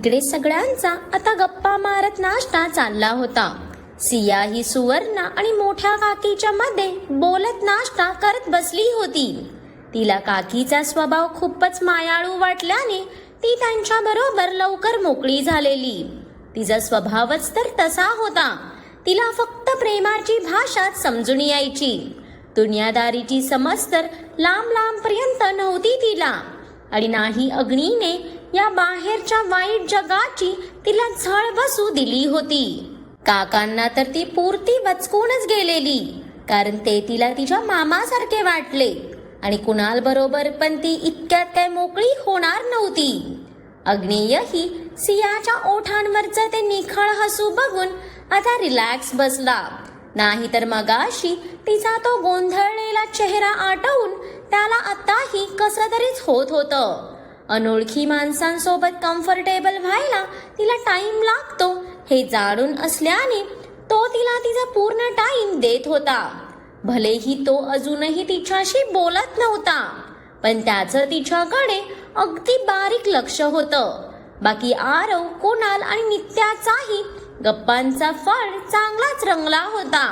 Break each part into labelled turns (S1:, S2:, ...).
S1: इकडे सगळ्यांचा आता गप्पा मारत नाश्ता चालला होता. सिया ही सुवर्णा आणि मोठ्या काकीच्या मध्ये बोलत नाश्ता करत बसली होती. तिला काकीचा स्वभाव खूपच मायाळू वाटल्याने ती त्यांच्या बरोबर लवकर मोकळी झालेली. तिचा स्वभावच तर तसा होता. तिला फक्त प्रेमाची भाषा समजून यायची. दुनियादारीची समज तर लांब लांब पर्यंत नव्हती तिला. आणि नाही अग्नीने या बाहेरच्या वाईट जगाची तिला झळ बसू दिली होती. काकांना तर ती पुरती वचकूनच गेलेली, कारण ते तिला तिच्या मामासारखे वाटले. आणि कुणाल बरोबर पण ती इतक्यात काय मोकळी होणार नव्हती. अग्नेयही सियाच्या ओठांवरचं ते निखळ हसू बघून आता रिलॅक्स बसला. नाहीतर मगाशी तिचा तो गोंधळलेला चेहरा आठवून त्याला आताही कसं तरीच होत होतं. अनोळखी माणसांसोबत कम्फर्टेबल व्हायला तिला टाइम लागतो हे जाणून असल्याने तो तिला तिचा पूर्ण टाइम देत होता. भलेही तो अजूनही तिच्याशी बोलत नव्हता, पण त्याचं तिच्याकडे अगदी बारीक लक्ष होतं. बाकी आरव, कुणाल आणि नित्याचाही गप्पांचा फळ चांगलाच रंगला होता.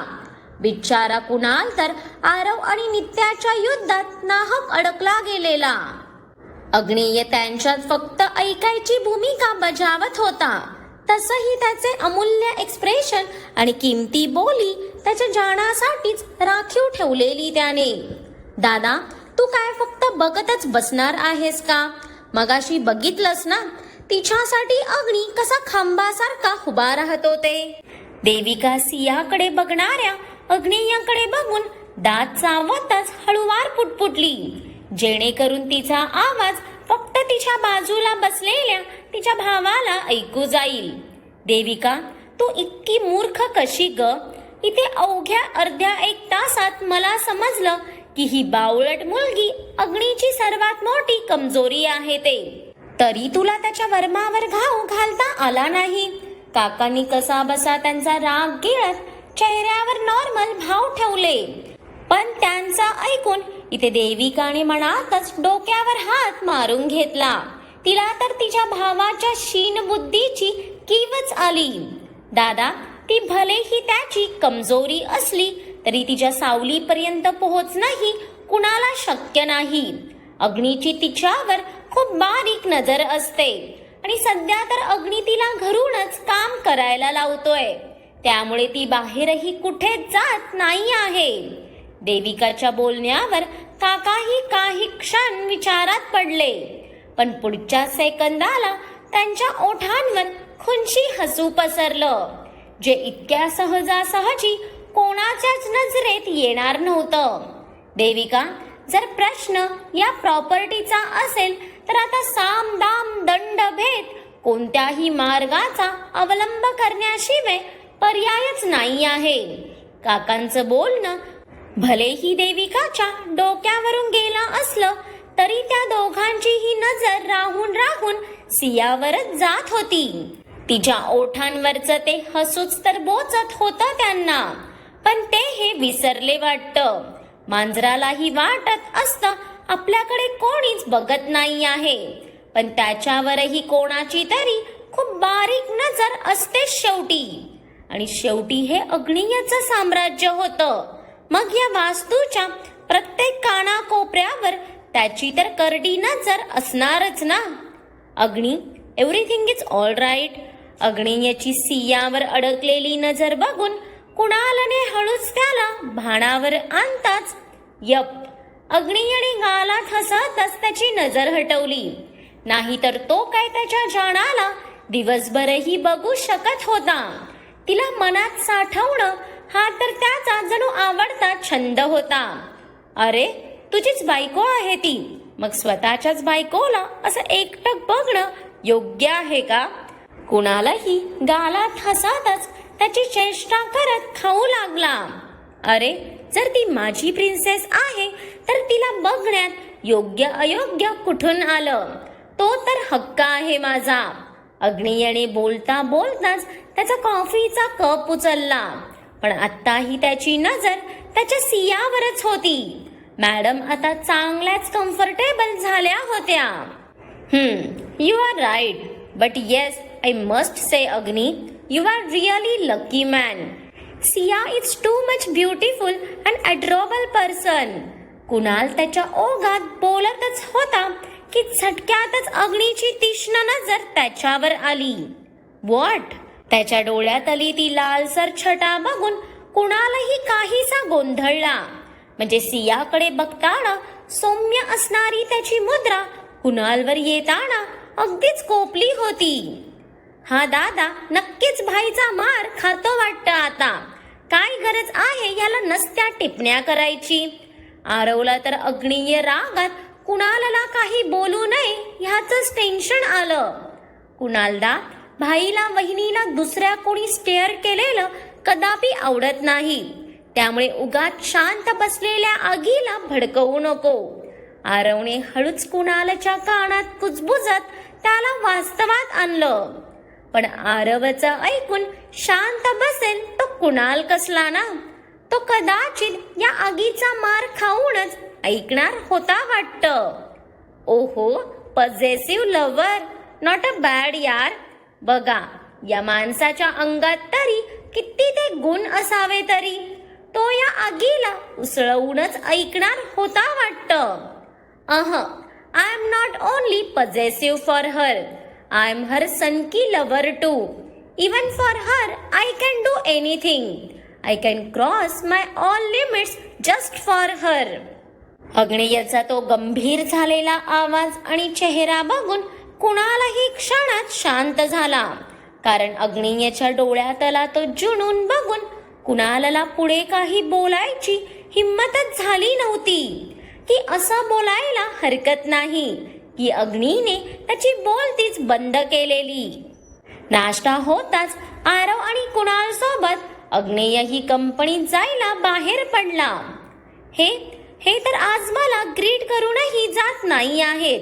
S1: बिचारा कुणाल तर आरव आणि नित्याच्या युद्धात नाहक अडकला गेलेला. अग्नेय त्यांच्यात फक्त ऐकायची भूमिका बजावत होता. तसही त्याचे अमूल्य एक्सप्रेशन आणि किमती बोली त्याच्या जाण्यासाठीच राखीव ठेवलेली त्याने. दादा, तू काय फक्त बघतच बसणार आहेस का? मगाशी बघितलंस ना तिच्यासाठी अग्नी कसा खांबासारखा उभा राहत होते. देविका सियाकडे बघणाऱ्या अग्नेयाकडे बघून दात चावतच हळूवार पुटपुटली, जेणेकरून तिचा आवाज फक्त तिच्या बाजूला बसलेल्या तिच्या भावाला ऐकू जाईल. देविका, तू इतकी मूर्ख कशी ग? इथे अवघ्या अर्ध्या एक तासात मला समजलं की ही बावळट मुलगी अग्नीची सर्वात मोठी कमजोरी आहे ते. तरी तुला त्याच्या वर्मावर घाव घालता आला नाही. काकांनी कसा बसा त्यांचा राग गिळत चेहऱ्यावर नॉर्मल भाव ठेवले, पण त्यांचा ऐकून इथे देविकाने मनातच डोक्यावर हात मारून घेतला. तिला तर तिच्या भावाच्या शीन बुद्धीची कीवच आली. दादा, ती भलेही त्याची कमजोरी असली तरी तिच्या सावलीपर्यंत पोहोचणंही कुणाला शक्य नाही. अग्नीची तिच्यावर खूप बारीक नजर असते आणि सध्या तर अग्नी तिला घरूनच काम करायला लावतोय, त्यामुळे ती बाहेरही कुठे जात नाही आहे. देविकाच्या बोलण्यावर काकाही काही क्षण विचारात पडले, पण पुढच्या सेकंदाला त्यांच्या ओठांवर खुनशी हसू पसरलं, जे इतक्या सहजासहजी कोणाच्याच नजरेत येणार नव्हतं. देविका, जर प्रश्न या प्रॉपर्टीचा असेल तर आता साम दाम दंड भेद कोणत्याही मार्गाचा अवलंब करण्याशिवाय पर्यायच नाही आहे. काकांचं बोलणं भलेही देविकाच्या डोक्यावरून गेलं असलं तरी त्या दोघांचीही नजर राहून राहून सियावरच जात होती. तिच्या ओठांवरचं ते हसूच तर बोचत होतं त्यांना, पण ते हे विसरले वाटतं. मांजरालाही वाटत असतं आपल्याकडे कोणीच बघत नाही आहे, पण त्याच्यावरही कोणाची तरी खूप बारीक नजर असते शेवटी. आणि शेवटी हे अग्नीयचं साम्राज्य होतं. मग या वास्तूच्या प्रत्येक कानाकोपऱ्यावर त्याची तर करडी नजर असणारच ना. अग्नी, एव्हरीथिंग इज ऑल राईट. अग्नीयची सियावर अडकलेली नजर बघून कुणालने हळूच त्याला भानावर आणताच यप, अग्नीयने गालात हसतच त्याची नजर हटवली. नाहीतर तो काय त्याच्या जाणाला दिवसभरही बघू शकत होता. तिला मनात साठवणं हा तर त्याचा जणू आवडता छंद होता. अरे, तुझीच बायको आहे ती, मग स्वतःच्याच बायकोला असं एकटक बघणं योग्य आहे का? कुणालाही गालात हसतच त्याची चेष्टा करत खाऊ लागला. अरे, जर ती माझी प्रिन्सेस आहे तर तिला बघण्यात योग्य अयोग्य कुठून आलं? तो तर हक्क आहे माझा. अग्नीयने बोलता बोलताच त्याचा कॉफीचा कप उचलला, पण आत्ताही त्याची नजर त्याच्या सियावरच होती. मॅडम आता चांगल्याच कम्फर्टेबल झाल्या होत्या. You are right. But yes, I must say, Agni, you are really lucky man. Sia is too much beautiful and adorable person. Kunal त्याच्या ओघात बोलतच होता की झटक्यातच अग्नीची तीक्ष्ण नजर त्याच्यावर आली. What? त्याच्या डोळ्यात आली ती लालसर छटा बघून कुणालही काहीसा गोंधळला. म्हणजे सियाकडे बघताना सौम्य असणारी त्याची मुद्रा कुणालवर येताना अगदीच कोपली होती. हा दादा नक्कीच भाईचा मार खातो वाटतं आता. काय गरज आहे याला नसत्या टिप्पण्या करायची. आरवला तर अग्नीय रागात कुणालला काही बोलू नये ह्याचंच टेन्शन आलं. कुणालदा, भाईला वहिनीला दुसऱ्या कोणी स्टेअर केलेलं कदापि आवडत नाही. त्यामुळे उगाच शांत बसलेल्या आगीला भडकवू नको. आरवने हळूच कुणालच्या कानात कुजबुजत त्याला वास्तवात आणलं. पण आरवचं ऐकून शांत बसेल तो कुणाल कसला ना. तो कदाचित या आगीचा मार खाऊनच ऐकणार होता वाटतं. ओहो, पॉझेसिव्ह लव्हर, नॉट अ बॅड यार. बघा, या माणसाच्या अंगात तरी किती ते गुण असावे तरी तो या आगीला उसळवूनच ऐकणार होता वाटतं. I am not only possessive for her, I am her सनकी lover too. Even for her I can do anything. I can cross my all limits just for her. अग्नेयचा तो गंभीर झालेला आवाज आणि चेहरा बघून कुणालाही क्षणात शांत झाला. कारण अग्नेयच्या डोळ्यातला तो जुनून बघून कुणालला पुढे काही बोलायची हिम्मतच झाली नव्हती. की असं बोलायला हरकत नाही की अग्नीने त्याची बोलतीच बंद केलेली. नाश्ता होताच आरव आणि कुणाल सोबत अग्नेयही कंपनीत जायला बाहेर पडला. हे तर आज मला ग्रीट करूनही जात नाही आहेत.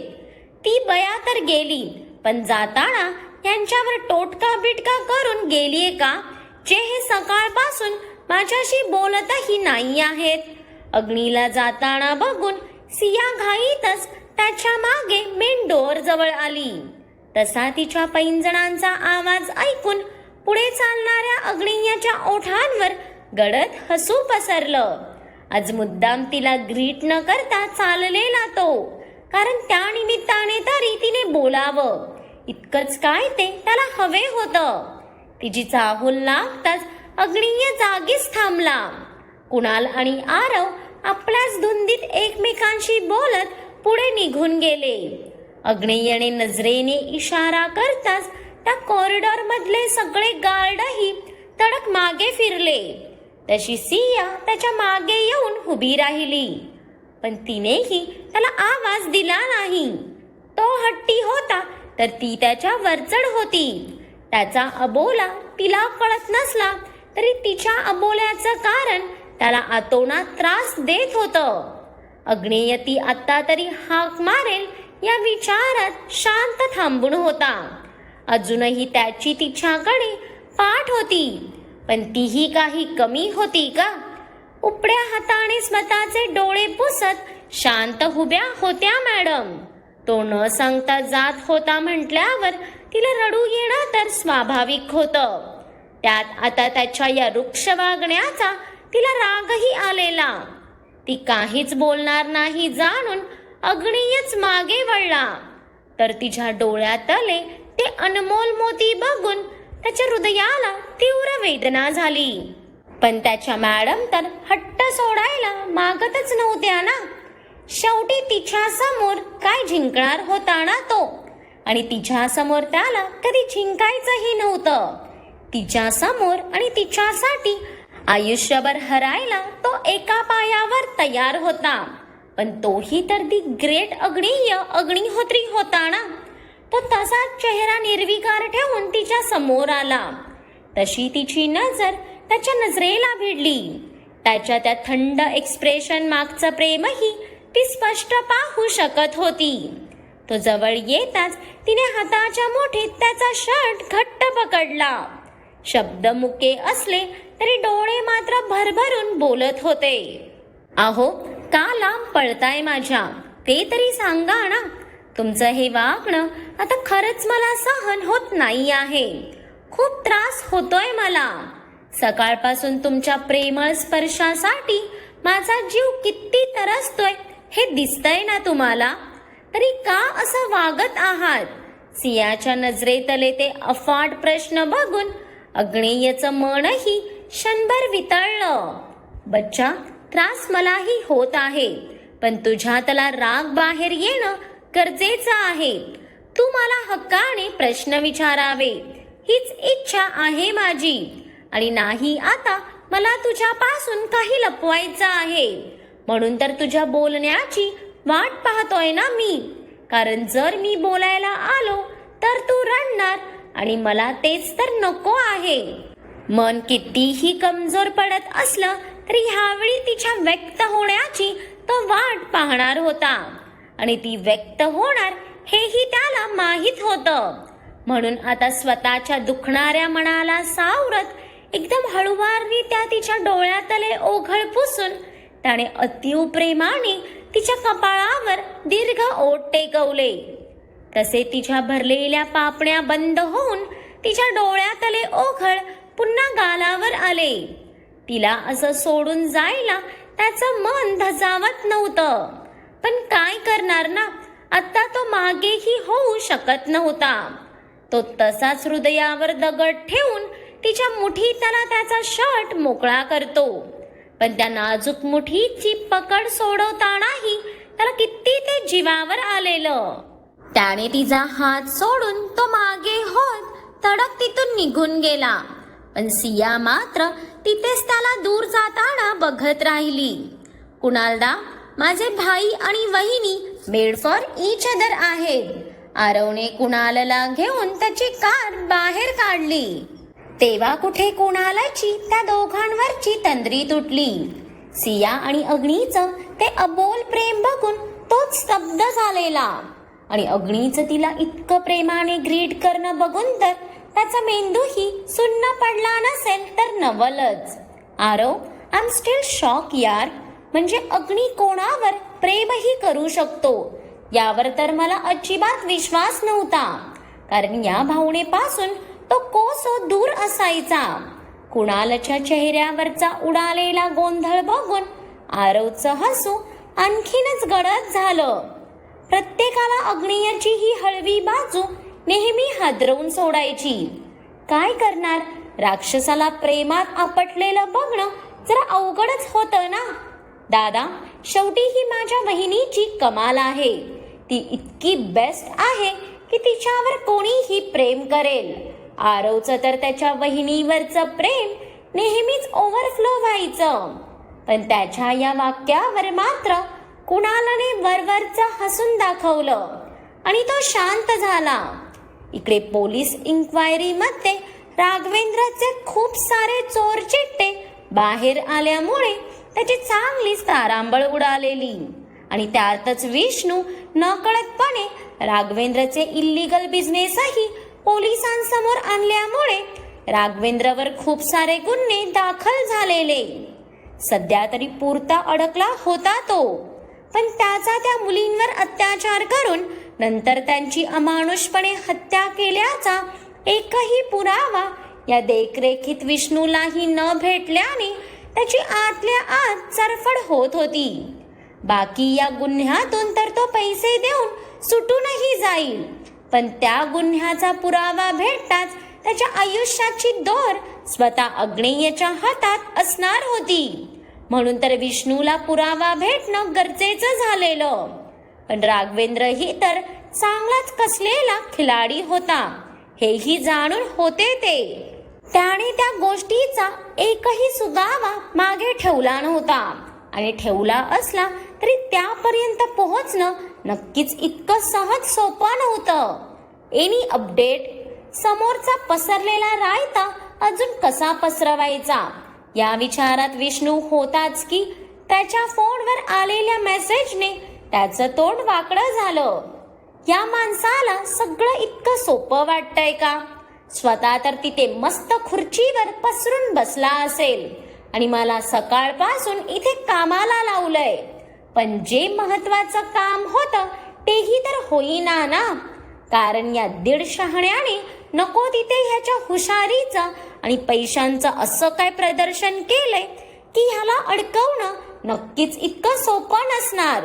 S1: ती बया तर गेली, पण जाताना यांच्यावर टोटका बिटका करून गेलीये का, जे हे सकाळपासून माझ्याशी बोलतही नाही आहेत. अग्नीला जाताना बघून सिया घाईतच त्याच्या मागे मेन डोअर जवळ आली. तसा तिच्या पैंजणांचा आवाज ऐकून पुढे चालणाऱ्या अग्नियाच्या ओठांवर गडद हसू पसरलं. आज मुद्दाम तिला ग्रीट न करता चाललेला तो, कारण त्या निमित्ताने तरी तिने बोलावं. इतकंच काय ते त्याला हवे होतं. तिची चाहूल लागताच अग्निय जागीच थांबला. कुणाल आणि आरव आपल्याच धुंदीत एकमेकांशी बोलत पुढे निघून गेले. अग्नेयने नजरेने इशारा करताच त्या कॉरिडॉर मधले सगळे गार्डही तडक मागे फिरले. तशी सिया त्याच्या मागे येऊन उभी राहिली, पण तिनेही त्याला आवाज दिला नाही. तो हट्टी होता तर ती त्याच्या वरचढ होती. त्याचा अबोला तिला कळत नसला तरी तिच्या अबोल्याचं कारण त्याला आतोनात त्रास देत होतं. अग्नेय ती आता तरी हाक मारेल या विचारात शांत थांबून होता. अजूनही त्याची तिच्याकडे पाठ होती, पण तीही काही कमी होती का? उपड्या हाताने स्वतःचे डोळे पुसत शांत उभ्या होत्या मॅडम. तो न सांगता जात होता म्हटल्यावर तिला रडू येणं तर स्वाभाविक होतं. त्यात आता त्याच्या या रुक्ष वागण्याचा तिला रागही आलेला. ती काहीच बोलणार नाही जाणून अग्नियच मागे वळला, तर तिच्या डोळ्यातले ते अनमोल मोती बघून त्याच्या हृदयाला तीव्र वेदना झाली. पण त्याच्या मॅडम तर हट्ट सोडायला मागतच नव्हत्या ना. शेवटी तिच्या समोर काय जिंकणार होता ना तो, आणि तिच्या समोर त्याला कधी जिंकायचंही नव्हतं. तिच्या समोर आणि तिच्यासाठी आयुष्यभर हरायला तो एका पायावर तयार होता. पण तोही तर दी ग्रेट अग्निहोत्री होता ना. तो तसाच चेहरा निर्विकार ठेवून तिच्या समोर आला. तशी तिची नजर त्याच्या नजरेला भिडली. त्याच्या त्या थंड एक्सप्रेशन मागचं प्रेमही ती स्पष्ट पाहू शकत होती. तो जवळ येताच तिने हाताच्या मुठीत त्याचा शर्ट घट्ट पकडला. शब्द मुके असले तरी डोळे मात्र भरभरून बोलत होते. अहो, का लांब पळताय माझ्या, ते तरी सांगा ना. तुमचं हे वागणं आता खरंच मला सहन होत नाही आहे. खूप त्रास होतोय मला. सकाळपासून तुमच्या प्रेमळ स्पर्शासाठी माझा जीव किती तरसतोय हे दिसतंय ना तुम्हाला. तरी का असं वागत आहात? सियाच्या नजरेतले ते अफाट प्रश्न बघून अग्नेयचं मनही क्षणभर वितळलं. बच्चा, त्रास मलाही होत आहे, पण तुझ्यातला राग बाहेर येणं गरजेचं आहे. तू मला हक्काने प्रश्न विचारावे हीच इच्छा आहे माझी. आणि नाही आता मला तुझ्यापासून काही लपवायचं आहे. म्हणून तर तुझ्या बोलण्याची वाट पाहतोय ना मी. कारण जर मी बोलायला आलो तर तू रडणार आणि मला तेच तर नको आहे. मन कितीही कमजोर पडत असलं तरी ह्यावेळी तिच्या व्यक्त होण्याची तो वाट पाहणार होता. आणि ती व्यक्त होणार हेही त्याला माहीत होतं. म्हणून आता स्वतःच्या दुखणाऱ्या मनाला सावरत एकदम हळुवारने तिच्या डोळ्यातले ओघळ पुसून त्याने अतीव प्रेमाने तिच्या कपाळावर दीर्घ ओठ टेकवले. तसे तिच्या भरलेल्या पापण्या बंद होऊन तिच्या डोळ्यातले ओघळ पुन्हा गालावर आले. तिला असं सोडून जायला त्याचं मन धजावत नव्हतं. पण काय करणार ना, आता तो मागेही होऊ शकत नव्हता. तो तसाच हृदयावर दगड ठेवून तिच्या मुठीतला त्याचा शर्ट मोकळा करतो. पण त्या नाजूक मुठीची पकड सोडवतानाही त्याला किती ते जीवावर आलेलं. त्याने तिचा हात सोडून तो मागे होत तडक तिथून निघून गेला. पण सिया मात्र तिथेच त्याला दूर जाताना बघत राहिली. कुणालदा, माझे भाई आणि वहिनी मेड फॉर ईच अदर आहेत. आरवने कुणालला घेऊन त्याची कार बाहेर काढली. तेव्हा कुठे कुणालाची त्या दोघांवरची तंद्री तुटली. सिया आणि अग्नीचं ते अबोल प्रेम बघून तोच स्तब्ध झालेला. आणि अग्नीचं तिला इतकं प्रेमाने ग्रीट करणं बघून तर त्याचा मेंदूही सुन्न पडला नसेल तर नवलच. Aarav, I am still shock यार. म्हणजे अग्नी कोणावर प्रेमही करू शकतो यावर तर मला अजिबात विश्वास नव्हता. कारण या भावनेपासून तो कोसो दूर असायचा. कुणालच्या चेहऱ्यावरचा उडालेला गोंधळ बघून आरवचं हसू आणखीनच गडद झालं. प्रत्येकाला अग्नियाची ही हळवी बाजू नेहमी हादरवून सोडायची. काय करणार, राक्षसाला प्रेमात आपटलेलं बघणं जरा अवघडच होतं ना. दादा, शेवटी ही माझ्या वहिनीची कमाल आहे. ती इतकी बेस्ट आहे की तिच्यावर कोणीही प्रेम करेल. आरवचं तर त्याच्या वहिनीवरचं प्रेम नेहमीच ओव्हरफ्लो व्हायचं. पण त्याच्या या वाक्यावर मात्र कुणालने वरवरचं हसून दाखवलं आणि तो शांत झाला. इकडे पोलीस इन्क्वायरीमध्ये राघवेंद्रचे खूप सारे चोर चिट्टे बाहेर आल्यामुळे त्याची चांगलीच तारांबळ उडालेली. आणि त्यातच विष्णू नकळतपणे राघवेंद्रचे इल्लीगल बिझनेसही पोलिसांसमोर आणल्यामुळे राघवेंद्रवर खूप सारे गुन्हे दाखल झालेले. सध्या तरी पुरता अडकला होता तो. पण त्याचा त्या मुलींवर अत्याचार करून नंतर त्यांची अमानुषपणे हत्या केल्याचा एकही पुरावा या देखरेखीत विष्णूलाही न भेटल्याने त्याची आतल्या आत चरफड होत होती. बाकी या गुन्ह्यातून तर तो पैसे देऊन सुटूनही जाईल. पण त्या गुन्ह्याचा पुरावा भेटताच त्याच्या आयुष्याची दोर स्वतः अग्नेयच्या हातात असणार होती. म्हणून तर विष्णूला पुरावा भेटणं गरजेचं झालेलं. पण राघवेंद्रही तर चांगलाच कसलेला खिलाडी होता हेही जाणून होते ते. त्याने त्या गोष्टीचा एकही सुगावा मागे ठेवला नव्हता. आणि ठेवला असला तरी त्यापर्यंत पोहोचणं नक्कीच इतकं सहज सोपं नव्हतं. एनी अपडेट, समोरचा पसरलेला रायता अजून कसा पसरवायचा या विचारात विष्णू होताच की त्याच्या फोनवर आलेल्या मेसेजने त्याचं तोंड वाकडं झालं. या माणसाला सगळं इतकं सोपं वाटतंय का? स्वतः तर तिथे मस्त खुर्चीवर पसरून बसला असेल आणि मला सकाळपासून इथे कामाला लावलंय. पण जे महत्वाचं काम होतं तेही तर होईना ना, कारण या दीड शहाण्याने नको तिथे ह्याच्या हुशारीचं आणि पैशांचं असं काय प्रदर्शन केलंय की ह्याला अडकवणं नक्कीच इतकं सोपं नसणार.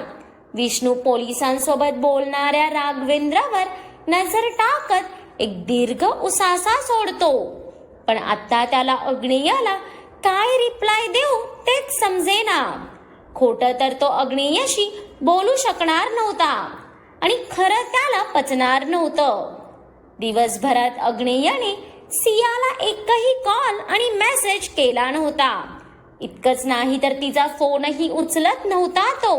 S1: विष्णू पोलिसांसोबत बोलणाऱ्या राघवेंद्रवर नजर टाकत एक दीर्घ उसासा सोडतो. पण आता त्याला अग्नेयाला काय रिप्लाय देऊ तेच समजेना. खोटं तर तो अग्नेयाशी बोलू शकणार नव्हता आणि खरं त्याला पचणार नव्हतं. दिवसभरात अग्नेयाने सियाला एकही कॉल आणि मेसेज केला नव्हता. इतकंच नाही तर तिचा फोनही उचलत नव्हता तो.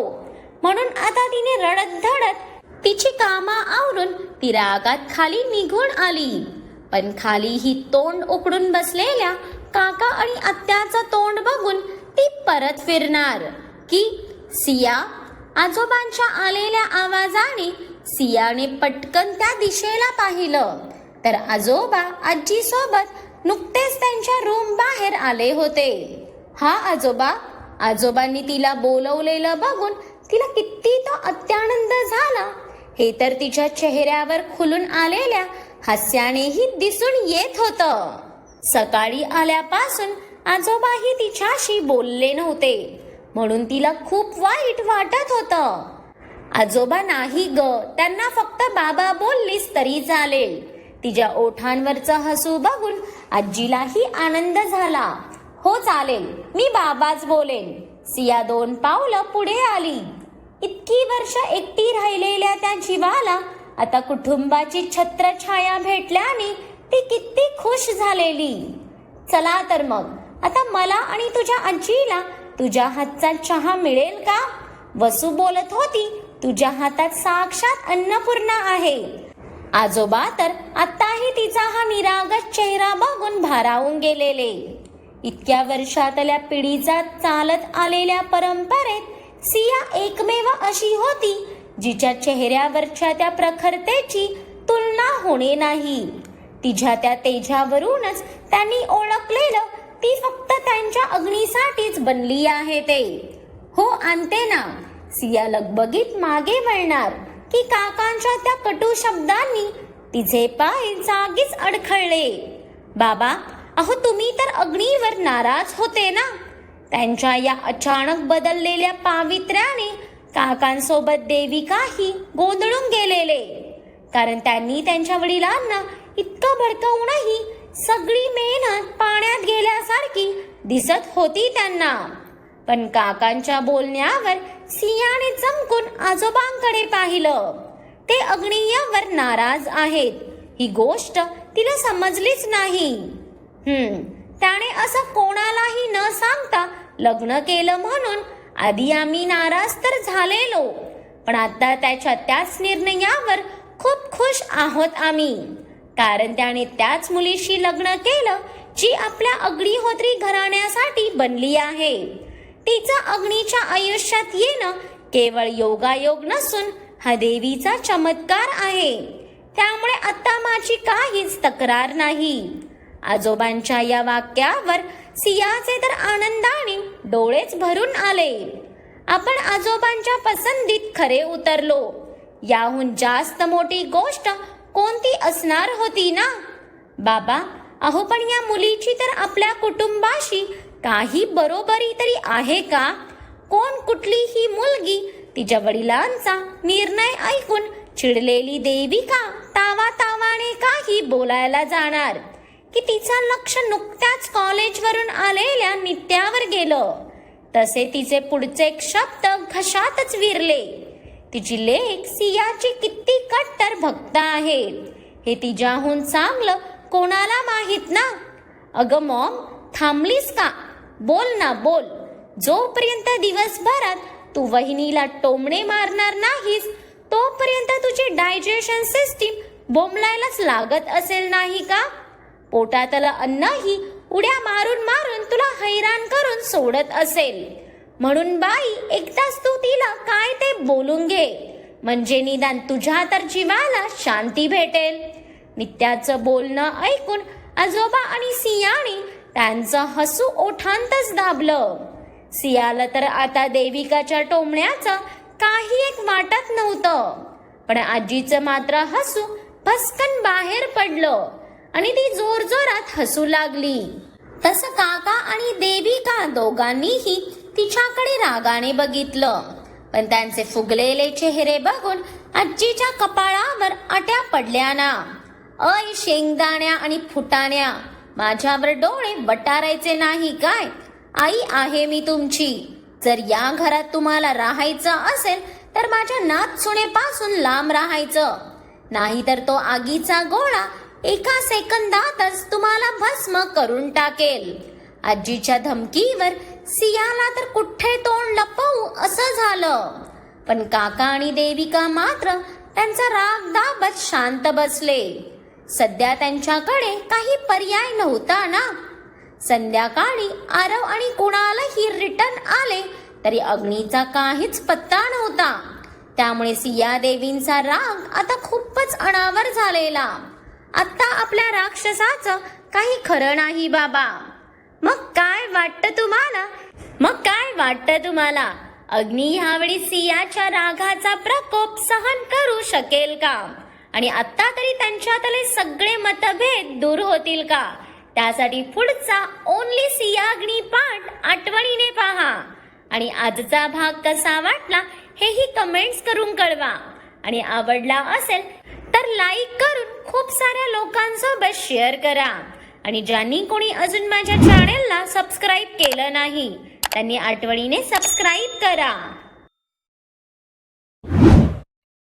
S1: म्हणून आता तिने रडत धडत तिची कामं आवरून ती रागात खाली निघून आली. पण खालीही तोंड उकडून बसलेल्या काका आणि आत्याचं तोंड बघून ती परत फिरणार की सिया. आजोबांच्या आलेल्या आवाजाने सियाने पटकन त्या दिशेला पाहिलं तर आजोबा आजी सोबत नुकतेच त्यांच्या रूम बाहेर आले होते. हा आजोबा. आजोबांनी तिला बोलवलेलं बघून तिला किती तो अत्यानंद झाला हे तर तिच्या चेहऱ्यावर खुलून आलेल्या हास्यानेही दिसून येत होतं. सकाळी आल्यापासून आजोबाही तिच्याशी बोलले नव्हते म्हणून तिला खूप वाईट वाटत होतं. आजोबा नाही ग, त्यांना फक्त बाबा बोललीस तरी चालेल. तिच्या ओठांवरचं हसू बघून आजीलाही आनंद झाला. हो चालेल, मी बाबाच बोलेन. सिया 2 पावलं पुढे आली. इतकी वर्ष एकटी राहिलेल्या त्या जीवाला आता कुटुंबाची छत्रछाया भेटल्याने ती किती खुश झालेली. चला तर मग आता मला आणि तुझ्या आजीला तुझ्या हातचा चहा मिळेल का? वसू बोलत होती, तुझ्या हातात साक्षात अन्नपूर्णा आहे. आजोबा तर आताही तिचा हा निरागस चेहरा बघून भारावून गेलेले. इतक्या वर्षातल्या पिढीचा चालत आलेल्या परंपरेत सिया एकमेव अशी होती जिच्या चेहऱ्यावरच्या त्या प्रखरतेची तुलना होणे नाही. तिच्या त्या तेजावरूनच त्यांनी ओळखलेलं ती फक्त त्यांच्या अग्नीसाठीच बनली आहे ते. हो आणते ना. सिया लगबगीत मागे वळणार की काकांच्या त्या कटू शब्दांनी तिचे पाय जागीच अडखळले. बाबा, अहो तुम्ही तर अग्नीवर नाराज होते ना. त्यांच्या या अचानक बदललेल्या पावित्र्याने काकांसोबत देविकाही गोंधळून गेलेले. कारण त्यांनी त्यांच्या वडिलांना इतकं भडकवूनही सगळी मेहनत पाण्यात गेल्यासारखी दिसत होती त्यांना. पण काकांच्या बोलण्यावर सियाने चमकून आजोबांकडे पाहिलं. ते अग्नीयावर नाराज आहेत ही गोष्ट तिला समजलीच नाही. त्याने असं कोणालाही न सांगता लग्न केलं म्हणून आधी आम्ही नाराज तर झालेलो, पण आता त्याच्या त्याच निर्णयावर खूप खुश आहोत आम्ही. कारण त्याने त्याच मुलीशी लग्न केलं जी आपल्या अग्निहोत्री घराण्यासाठी बनली आहे. तिचं अग्नीच्या आयुष्यात येणं केवळ योगायोग नसून हा देवीचा चमत्कार आहे. त्यामुळे आता माझी काहीच तक्रार नाही. आजोबांच्या या वाक्यावर सियाचे तर आनंदाने डोळेच भरून आले. आपण आजोबांच्या पसंतीत खरे उतरलो. याहून जास्त मोठी गोष्ट कोणती असणार होती ना. बाबा, अहो पण या मुलीची तर आपल्या कुटुंबाशी काही बरोबरी तरी आहे का? कोण कुठलीही मुलगी तिच्या वडिलांचा निर्णय ऐकून चिडलेली देविका तावातावाने काही बोलायला जाणार की तिचं लक्ष नुकत्याच कॉलेजवरून आलेल्या नित्यावर गेलं. तसे तिचे पुढचे शब्द घशातच विरले. तिची लेक सियाची किती कट्टर भक्त आहे हे तिच्याहून चांगलं कोणाला माहित ना. अगं मॉम, थांबलीस का? बोल ना बोल. जोपर्यंत दिवसभरात तू वहिनीला टोमणे मारणार नाहीस तोपर्यंत तुझी डायजेशन सिस्टीम बोंबलायलाच लागत असेल नाही का? पोटातलं अन्नही उड्या मारून मारून तुला हैराण करून सोडत असेल. म्हणून बाई, एकदाच तू तिला काय ते बोलून घे, म्हणजे निदान तुझ्या तर जीवाला शांती भेटेल. नित्याचं बोलणं ऐकून आजोबा आणि सियाने त्यांचं हसू ओठांतच दाबलं. सियाला तर आता देविकाच्या टोमण्याचं काही एक वाटत नव्हतं. पण आजीचं मात्र हसू भस्कन बाहेर पडलं आणि ती जोरजोरात हसू लागली. तसं काका आणि देविका दोघांनीही तिच्याकडे रागाने बघितलं, पण त्यांचे फुगलेले चेहरे बघून आजीच्या कपाळावर आट्या पडल्या ना. "ऐ शेंगदाण्या आणि फुटाण्या, माझ्यावर डोळे वटारायचे नाही काय? आई आहे मी तुमची. जर या घरात तुम्हाला राहायचं असेल तर माझ्या नातसुनेपासून लांब राहायचं, नाहीतर तो आगीचा गोळा एका सेकंदातच तुम्हाला भस्म करून टाकेल." आजीच्या धमकीवर सियाला तर कुठे तोंड लपवू असं झालं, पण काका आणि देविका मात्र त्यांचा राग दाबत शांत बसले. सध्या त्यांच्याकडे काही पर्याय नव्हता ना. संध्याकाळी आरव आणि कुणालही रिटर्न आले तरी अग्नीचा काहीच पत्ता नव्हता. त्यामुळे सिया देवींचा राग आता खूपच अनावर झालेला. आता आपल्या राक्षसाचं काही खरं नाही बाबा. मग काय वाटतं तुम्हाला अग्नी ह्यावेळी सियाच्या रागाचा प्रकोप सहन करू शकेल का? आणि आता तरी त्यांच्यातले सगळे मतभेद दूर होतील का? त्यासाठी पुढचा ओनली सिया अग्नी पाठ आठवणीने पहा. आणि आजचा भाग कसा वाटला हेही कमेंट्स करून कळवा. आणि आवडला असेल तर लाईक करून खूप साऱ्या लोकांसोबत शेअर करा. आणि ज्यांनी कोणी अजून माझ्या चॅनेलला सबस्क्राईब केलं नाही त्यांनी आठवणीने सबस्क्राईब करा.